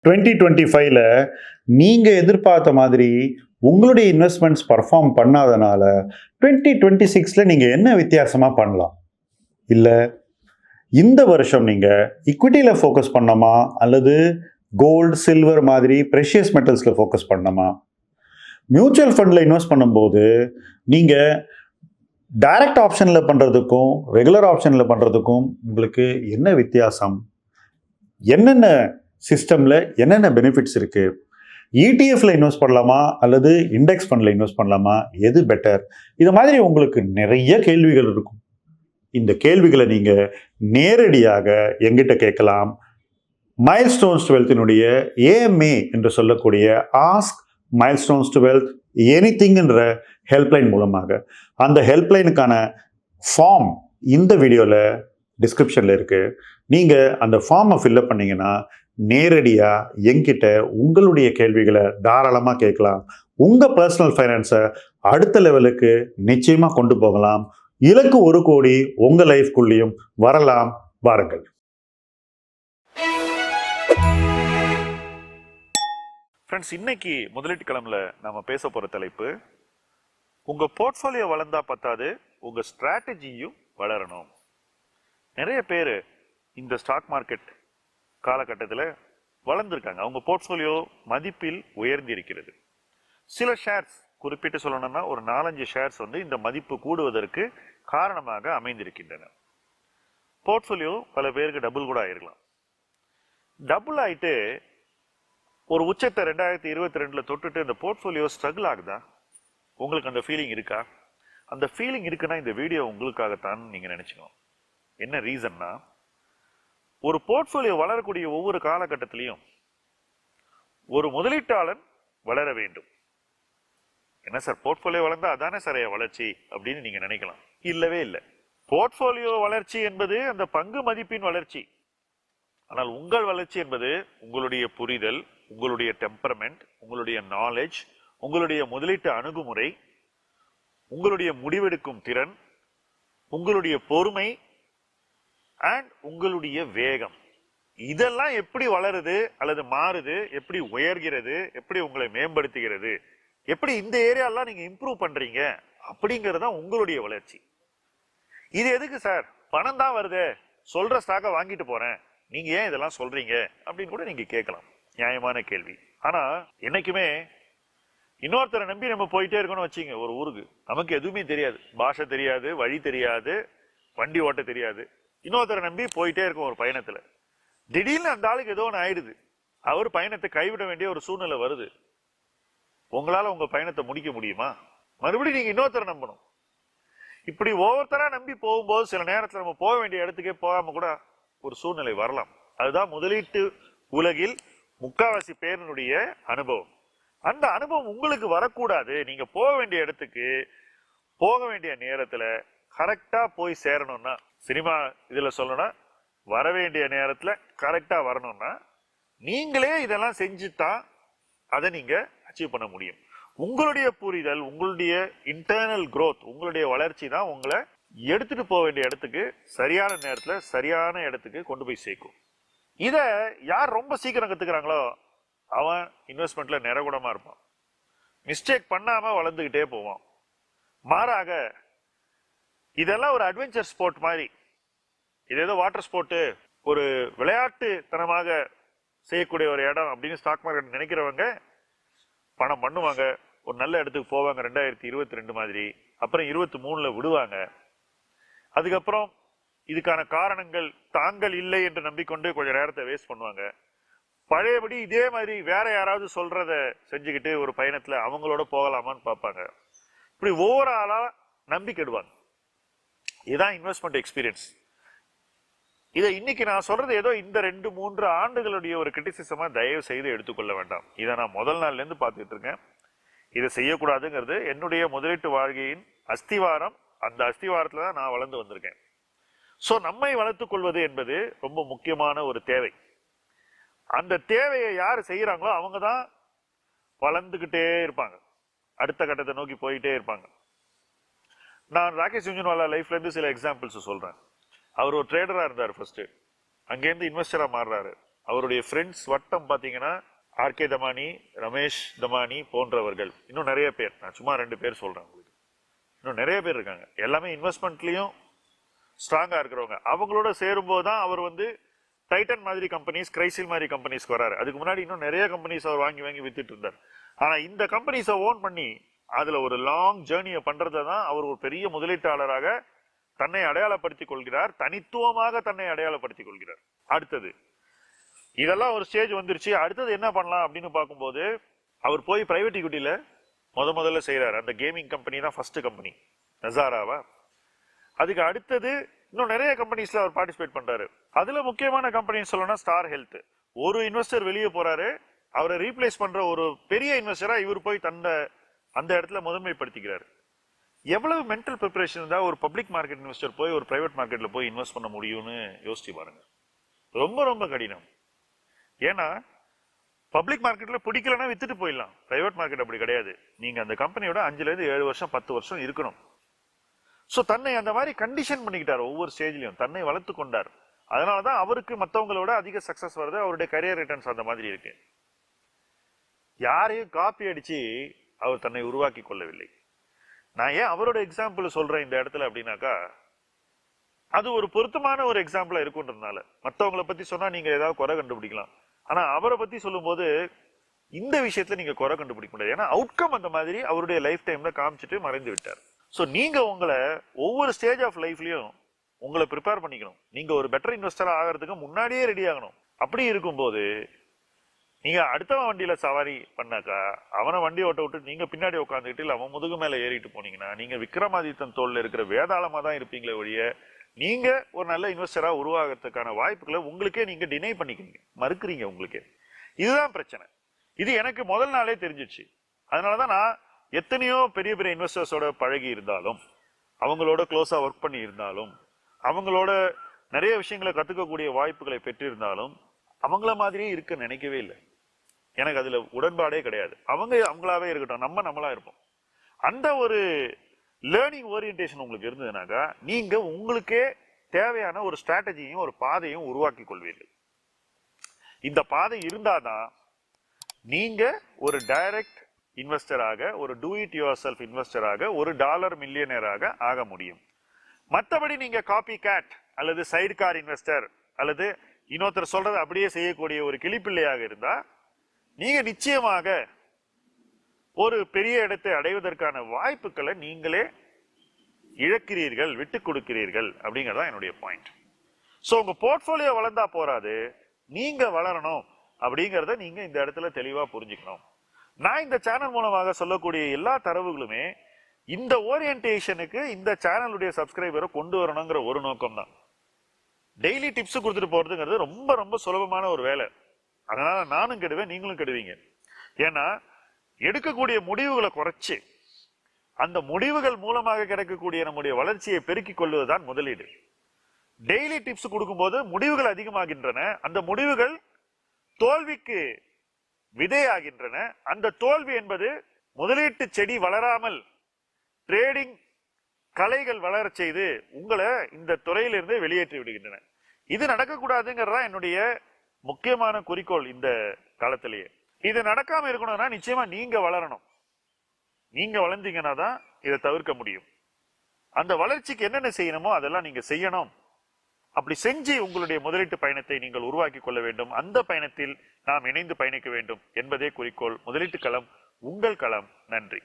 2025ல நீங்க எதிர்பார்த்த மாதிரி உங்களுடைய இன்வெஸ்ட்மெண்ட்ஸ் பர்ஃபார்ம் பண்ணாதனால 2026ல நீங்க என்ன வித்தியாசமா பண்ணலாம்? இல்ல இந்த வருஷம் நீங்க ஈக்விட்டியில ஃபோக்கஸ் பண்ணணுமா? அல்லது கோல்டு, சில்வர் மாதிரி பிரஷியஸ் மெட்டல்ஸ்ல ஃபோக்கஸ் பண்ணணுமா? மியூச்சுவல் ஃபண்ட்ல இன்வெஸ்ட் பண்ணும்போது நீங்க டைரக்ட் ஆப்ஷன்ல பண்றதுக்கும் ரெகுலர் ஆப்ஷன்ல பண்றதுக்கும் உங்களுக்கு என்ன வித்தியாசம்? என்னென்ன சிஸ்டம்ல என்னென்ன பெனிஃபிட்ஸ் இருக்கு? இடிஎஃப்ல இன்வெஸ்ட் பண்ணலாமா அல்லது இண்டெக்ஸ் ஃபண்ட்ல இன்வெஸ்ட் பண்ணலாமா? எது பெட்டர்? இது மாதிரி உங்களுக்கு நிறைய கேள்விகள் இருக்கும். இந்த கேள்விகளை நீங்க நேரடியாக எங்கிட்ட கேட்கலாம். மைல்ஸ்டோன்ஸ் டு வெல்த்தினுடைய ஏஎம்ஏ என்று சொல்லக்கூடிய ask milestones to wealth anything என்ற ஹெல்ப்லைன் மூலமாக. அந்த ஹெல்ப்லைனுக்கான ஃபார்ம் இந்த வீடியோவில் டிஸ்கிரிப்ஷனில் இருக்கு. நீங்கள் அந்த ஃபார்மை ஃபில்அப் பண்ணீங்கன்னா நேரடியாக என்கிட்ட உங்களுடைய கேள்விகளை தாராளமாக கேட்கலாம். உங்கள் பர்சனல் ஃபைனான்ஸை அடுத்த லெவலுக்கு நிச்சயமாக கொண்டு போகலாம். இலக்கு 1 கோடி உங்கள் லைஃப்குள்ளேயும் வரலாம். வாருங்கள். ஃப்ரெண்ட்ஸ், இன்னைக்கு முதலீட்டு களம்ல நாம பேச போற தலைப்பு, உங்க போர்ட்ஃபோலியோ வளர்ந்தா பத்தாது, உங்க ஸ்ட்ராட்டஜியும் வளரணும். நிறைய பேர் இந்த ஸ்டாக் மார்க்கெட் காலகட்டத்தில் வளர்ந்துருக்காங்க. அவங்க போர்ட்ஃபோலியோ மதிப்பில் உயர்ந்திருக்கிறது. சில ஷேர்ஸ் குறிப்பிட்டு சொல்லணும்னா ஒரு 4-5 ஷேர்ஸ் இந்த மதிப்பு கூடுவதற்கு காரணமாக அமைந்திருக்கின்றன. போர்ட்ஃபோலியோ பல பேருக்கு டபுள் கூட ஆயிருக்கலாம். டபுள் ஆயிட்டு ஒரு உச்சத்தை 2022ல தொட்டுட்டு இந்த போர்ட்ஃபோலியோ ஸ்ட்ரகிள் ஆகுதா? உங்களுக்கு அந்த ஃபீலிங் இருக்கா? அந்த ஃபீலிங் இருக்குன்னா இந்த வீடியோ உங்களுக்காகத்தான் நீங்க நினைச்சுக்கணும். என்ன ரீசன்னா, ஒரு போர்ட்ஃபோலியோ வளரக்கூடிய ஒவ்வொரு காலகட்டத்திலையும் ஒரு முதலீட்டாளன் வளர வேண்டும். என்ன சார், போர்ட்ஃபோலியோ வளர்ந்தா அதானே சார் வளர்ச்சி அப்படின்னு நீங்க நினைக்கலாம். இல்லவே இல்லை. போர்ட்ஃபோலியோ வளர்ச்சி என்பது அந்த பங்கு மதிப்பின் வளர்ச்சி. ஆனால் உங்கள் வளர்ச்சி என்பது உங்களுடைய புரிதல், உங்களுடைய டெம்பரமெண்ட், உங்களுடைய நாலேஜ், உங்களுடைய முதலீட்டு அணுகுமுறை, உங்களுடைய முடிவெடுக்கும் திறன், உங்களுடைய பொறுமை அண்ட் உங்களுடைய வேகம். இதெல்லாம் எப்படி வளருது அல்லது மாறுது, எப்படி உயர்கிறது, எப்படி உங்களை மேம்படுத்துகிறது, எப்படி இந்த ஏரியாலாம் நீங்க இம்ப்ரூவ் பண்றீங்க அப்படிங்கிறது தான் உங்களுடைய வளர்ச்சி. இது எதுக்கு சார், பணம் தான் வருது, சொல்ற ஸ்டாக்கை வாங்கிட்டு போறேன், நீங்க ஏன் இதெல்லாம் சொல்றீங்க அப்படின்னு கூட நீங்க கேட்கலாம். நியாயமான கேள்வி. ஆனா என்னைக்குமே இன்னொருத்தரை நம்பி நம்ம போயிட்டே இருக்கணும்னு வச்சுங்க. ஒரு ஊருக்கு நமக்கு எதுவுமே தெரியாது, பாஷை தெரியாது, வழி தெரியாது, வண்டி ஓட்ட தெரியாது. இன்னொருத்தரை நம்பி போயிட்டே இருக்கும் ஒரு பயணத்துல. திடீர்னு அந்த ஆளுக்கு ஏதோ ஒன்று ஆயிடுது, அவர் பயணத்தை கைவிட வேண்டிய ஒரு சூழ்நிலை வருது. உங்களால உங்க பயணத்தை முடிக்க முடியுமா? மறுபடியும் நீங்க இன்னொருத்தரை நம்பணும். இப்படி ஒவ்வொருத்தரா நம்பி போகும்போது சில நேரத்துல நம்ம போக வேண்டிய இடத்துக்கே போகாம கூட ஒரு சூழ்நிலை வரலாம். அதுதான் முதலீட்டு உலகில் முக்காவாசி பேருடைய அனுபவம். அந்த அனுபவம் உங்களுக்கு வரக்கூடாது. நீங்க போக வேண்டிய இடத்துக்கு போக வேண்டிய நேரத்துல கரெக்டா போய் சேரணும்னா, சினிமா இதுல சொல்லணும்னா வர வேண்டிய நேரத்துல கரெக்டா வரணும்னா நீங்களே இதெல்லாம் செஞ்சுதான் அதை நீங்க அச்சீவ் பண்ண முடியும். உங்களுடைய புரிதல், உங்களுடைய இன்டர்னல் growth, உங்களுடைய வளர்ச்சி தான் உங்களை எடுத்துட்டு போக வேண்டிய இடத்துக்கு சரியான நேரத்துல சரியான இடத்துக்கு கொண்டு போய் சேர்க்கும். இத யார் ரொம்ப சீக்கிரம் கத்துக்கிறாங்களோ அவன் இன்வெஸ்ட்மெண்ட்ல நிறகுடமா இருப்பான். மிஸ்டேக் பண்ணாம வளர்ந்துகிட்டே போவான். மாறாக இதெல்லாம் ஒரு அட்வென்ச்சர் ஸ்போர்ட் மாதிரி. இது ஏதோ வாட்டர் ஸ்போர்ட், ஒரு விளையாட்டு தனமாக செய்யக்கூடிய ஒரு இடம் அப்படின்னு ஸ்டாக் மார்க்கெட் நினைக்கிறவங்க பணம் பண்ணுவாங்க, ஒரு நல்ல இடத்துக்கு போவாங்க 2022 மாதிரி. அப்புறம் 23ல விடுவாங்க. அதுக்கப்புறம் இதுக்கான காரணங்கள் தாங்கள் இல்லை என்று நம்பிக்கொண்டு கொஞ்சம் நேரத்தை வேஸ்ட் பண்ணுவாங்க. பழையபடி இதே மாதிரி வேற யாராவது சொல்றத செஞ்சுக்கிட்டு ஒரு பயணத்துல அவங்களோட போகலாமான்னு பார்ப்பாங்க. இப்படி ஓவராலா நம்பிக்கிடுவாங்க. இதுதான் இன்வெஸ்ட்மெண்ட் எக்ஸ்பீரியன்ஸ். இதை இன்னைக்கு நான் சொல்றது ஏதோ இந்த 2-3 ஆண்டுகளுடைய ஒரு கிரிட்டிசிசமா தயவு செய்து எடுத்துக்கொள்ள வேண்டாம். இதை நான் முதல் நாள்ல இருந்து பார்த்துட்டு இருக்கேன். இதை செய்யக்கூடாதுங்கிறது என்னுடைய முதலீட்டு வாழ்க்கையின் அஸ்திவாரம். அந்த அஸ்திவாரத்துல தான் நான் வளர்ந்து வந்திருக்கேன். சோ நம்மை வளர்த்துக் கொள்வது என்பது ரொம்ப முக்கியமான ஒரு தேவை. அந்த தேவையை யார் செய்யறாங்களோ அவங்க தான் வளர்ந்துகிட்டே இருப்பாங்க, அடுத்த கட்டத்தை நோக்கி போயிட்டே இருப்பாங்க. நான் ராகேஷ் ஜுன்ஜுன்வாலா லைஃப்ல இருந்து சில எக்ஸாம்பிள்ஸ் சொல்றேன். அவர் ஒரு ட்ரேடரா இருந்தார் ஃபர்ஸ்ட், அங்கேருந்து இன்வெஸ்டரா மாறுறாரு, அவருடைய ஃப்ரெண்ட்ஸ் வட்டம் பார்த்தீங்கன்னா ஆர்கே தமானி, ரமேஷ் தமானி போன்றவர்கள், இன்னும் நிறைய பேர், நான் சும்மா 2 பேர் சொல்றேன் உங்களுக்கு, இன்னும் நிறைய பேர் இருக்காங்க. எல்லாமே இன்வெஸ்ட்மெண்ட்லயும் ஸ்ட்ராங்கா இருக்கிறவங்க. அவங்களோட சேரும்போது தான் அவர் டைட்டன் மாதிரி கம்பெனிஸ், கிரைசில் மாதிரி கம்பெனிஸ்க்கு வராரு. அதுக்கு முன்னாடி இன்னும் நிறைய கம்பெனிஸ் அவர் வாங்கி வாங்கி வித்துட்டு இருந்தார். ஆனா இந்த கம்பெனிஸை ஓன் பண்ணி அதுல ஒரு லாங் ஜேர்னியை பண்றதை தான் அவர் ஒரு பெரிய முதலீட்டாளராக தன்னை அடையாளப்படுத்திக் கொள்கிறார், தனித்துவமாக தன்னை அடையாளப்படுத்திக் கொள்கிறார். அடுத்தது இதெல்லாம் ஒரு ஸ்டேஜ் வந்துருச்சு. அடுத்தது என்ன பண்ணலாம் அப்படின்னு பார்க்கும்போது அவர் போய் பிரைவேட் ஈக்விட்டியில முதல்ல செய்யறாரு. அந்த கேமிங் கம்பெனி தான் ஃபர்ஸ்ட் கம்பெனி, நசாராவா. அதுக்கு அடுத்தது இன்னும் நிறைய கம்பெனிஸ்ல அவர் பார்ட்டிசிபேட் பண்றாரு. அதுல முக்கியமான கம்பெனி சொல்லணும்னா ஸ்டார் ஹெல்த். ஒரு இன்வெஸ்டர் வெளியே போறாரு, அவரை ரீப்ளேஸ் பண்ற ஒரு பெரிய இன்வெஸ்டரா இவர் போய் அந்த இடத்துல முதன்மைப்படுத்திக்கிறாரு. எவ்வளவு மென்டல் ப்ரிப்பரேஷன் இருந்தா ஒரு பப்ளிக் மார்க்கெட் இன்வெஸ்டர் போய் ஒரு பிரைவேட் மார்க்கெட்ல போய் இன்வெஸ்ட் பண்ண முடியும்னு யோசிச்சு பாருங்க. ரொம்ப ரொம்ப கடினம். ஏன்னா பப்ளிக் மார்க்கெட்ல பிடிக்கலன்னா வித்துட்டு போயிடலாம். பிரைவேட் மார்க்கெட் அப்படி கிடையாது. நீங்க அந்த கம்பெனியோட 5 to 7 வருஷம் 10 வருஷம் இருக்கணும். சோ தன்னை அந்த மாதிரி கண்டிஷன் பண்ணிக்கிட்டார். ஒவ்வொரு ஸ்டேஜ்லயும் தன்னை வளர்த்து கொண்டார். அதனாலதான் அவருக்கு மற்றவங்களோட அதிக சக்சஸ் வருது. அவருடைய கரியர் ரிட்டர்ன்ஸ் அந்த மாதிரி இருக்கு. யாரையும் காப்பி அடிச்சு அவர் தன்னை உருவாக்கி கொள்ளவில்லை. நான் ஏன் அவரோட எக்ஸாம்பிள் சொல்றேன் இந்த இடத்துல அப்படின்னாக்கா, அது ஒரு பொருத்தமான ஒரு எக்ஸாம்பிளா இருக்குன்றதுனால. மற்றவங்களை பத்தி சொன்னா நீங்க ஏதாவது குறை கண்டுபிடிக்கலாம். ஆனா அவரை பத்தி சொல்லும் போது இந்த விஷயத்துல நீங்க குறை கண்டுபிடிக்க முடியாது. ஏன்னா அவுட்கம் அந்த மாதிரி அவருடைய லைஃப் டைம்ல காமிச்சிட்டு மறைந்து விட்டார். சோ நீங்க உங்களை ஒவ்வொரு ஸ்டேஜ் ஆஃப் லைஃப்லயும் உங்களை ப்ரிப்பேர் பண்ணிக்கணும். நீங்க ஒரு பெட்டர் இன்வெஸ்டர் ஆகிறதுக்கு முன்னாடியே ரெடி ஆகணும். அப்படி இருக்கும்போது நீங்க அடுத்தவன் வண்டியில சவாரி பண்ணாக்கா, அவனை வண்டி ஓட்ட விட்டு நீங்க பின்னாடி உட்காந்துக்கிட்டு இல்ல அவன் முதுகு மேல ஏறிட்டு போனீங்கன்னா நீங்க விக்ரமாதித்தன் தோல்ல இருக்கிற வேதாளமா தான் இருப்பீங்களே ஒழிய நீங்க ஒரு நல்ல இன்வெஸ்டரா உருவாகிறதுக்கான வாய்ப்புகளை உங்களுக்கே நீங்க டினை பண்ணிக்கிறீங்க, மறுக்கிறீங்க உங்களுக்கே. இதுதான் பிரச்சனை. இது எனக்கு முதல் நாளே தெரிஞ்சிச்சு. அதனாலதான் நான் எத்தனையோ பெரிய பெரிய இன்வெஸ்டர்ஸோட பழகி இருந்தாலும், அவங்களோட க்ளோஸா ஒர்க் பண்ணி இருந்தாலும், அவங்களோட நிறைய விஷயங்களை கத்துக்கக்கூடிய வாய்ப்புகளை பெற்றிருந்தாலும் அவங்கள மாதிரியே இருக்க நினைக்கவே இல்லை. எனக்கு அதுல உடன்பாடே கிடையாது. அவங்களாவே இருக்கட்டும், நம்ம நம்மளா இருப்போம். அந்த ஒரு லேர்னிங் ஓரியன்டேஷன் உங்களுக்கு இருந்ததுனாக்கா நீங்க உங்களுக்கே தேவையான ஒரு ஸ்ட்ராட்டஜியும் ஒரு பாதையும் உருவாக்கி கொள்வீர்கள். இந்த பாதை இருந்தாதான் நீங்க ஒரு டைரக்ட் இன்வெஸ்டராக, ஒரு டூ இட் யுவர் செல்ஃப் இன்வெஸ்டராக, ஒரு டாலர் மில்லியனராக ஆக முடியும். மற்றபடி நீங்க காப்பி கேட் அல்லது சைடு கார் இன்வெஸ்டர் அல்லது இன்னொருத்தர் சொல்றதை அப்படியே செய்யக்கூடிய ஒரு கிளிப்பிள்ளையாக இருந்தா நீங்க நிச்சயமாக ஒரு பெரிய இடத்தை அடைவதற்கான வாய்ப்புகளை நீங்களே இழக்கிறீர்கள், விட்டுக் கொடுக்கிறீர்கள் அப்படிங்கறதா என்னுடைய பாயிண்ட். சோ உங்க போர்ட்போலியோ வளர்ந்தா போராது, நீங்க வளரணும் அப்படிங்கறத நீங்க இந்த இடத்துல தெளிவா புரிஞ்சுக்கணும். நான் இந்த சேனல் மூலமாக சொல்லக்கூடிய எல்லா தரவுகளுமே இந்த ஓரியன்டேஷனுக்கு இந்த சேனலுடைய சப்ஸ்கிரைபரை கொண்டு வரணுங்கிற ஒரு நோக்கம் தான். டெய்லி டிப்ஸ் கொடுத்துட்டு போறதுங்கிறது ரொம்ப ரொம்ப சுலபமான ஒரு வேலை. அதனால நானும் கெடுவேன், நீங்களும் கெடுவீங்க. ஏன்னா எடுக்கக்கூடிய முடிவுகளை குறைச்சு அந்த முடிவுகள் மூலமாக கிடைக்கக்கூடிய நம்முடைய வளர்ச்சியை பெருக்கிக் கொள்வதுதான் முதலீடு. டெய்லி டிப்ஸ் கொடுக்கும்போது முடிவுகள் அதிகமாகின்றன. அந்த முடிவுகள் தோல்விக்கு விதையாகின்றன. அந்த தோல்வி என்பது முதலீட்டு செடி வளராமல் ட்ரேடிங் கலைகள் வளர செய்து உங்களை இந்த துறையிலிருந்து வெளியேற்றி விடுகின்றன. இது நடக்கக்கூடாதுங்கிறதா என்னுடைய முக்கியமான குறிக்கோள் இந்த காலத்திலேயே. இது நடக்காம இருக்கணும்னா நிச்சயமா நீங்க வளரணும். நீங்க வளர்ந்தீங்கன்னா தான் இதை தவிர்க்க முடியும். அந்த வளர்ச்சிக்கு என்னென்ன செய்யணுமோ அதெல்லாம் நீங்க செய்யணும். அப்படி செஞ்சு உங்களுடைய முதலீட்டு பயணத்தை நீங்கள் உருவாக்கி கொள்ள வேண்டும். அந்த பயணத்தில் நாம் இணைந்து பயணிக்க வேண்டும் என்பதே குறிக்கோள். முதலீட்டு களம் உங்கள் களம். நன்றி.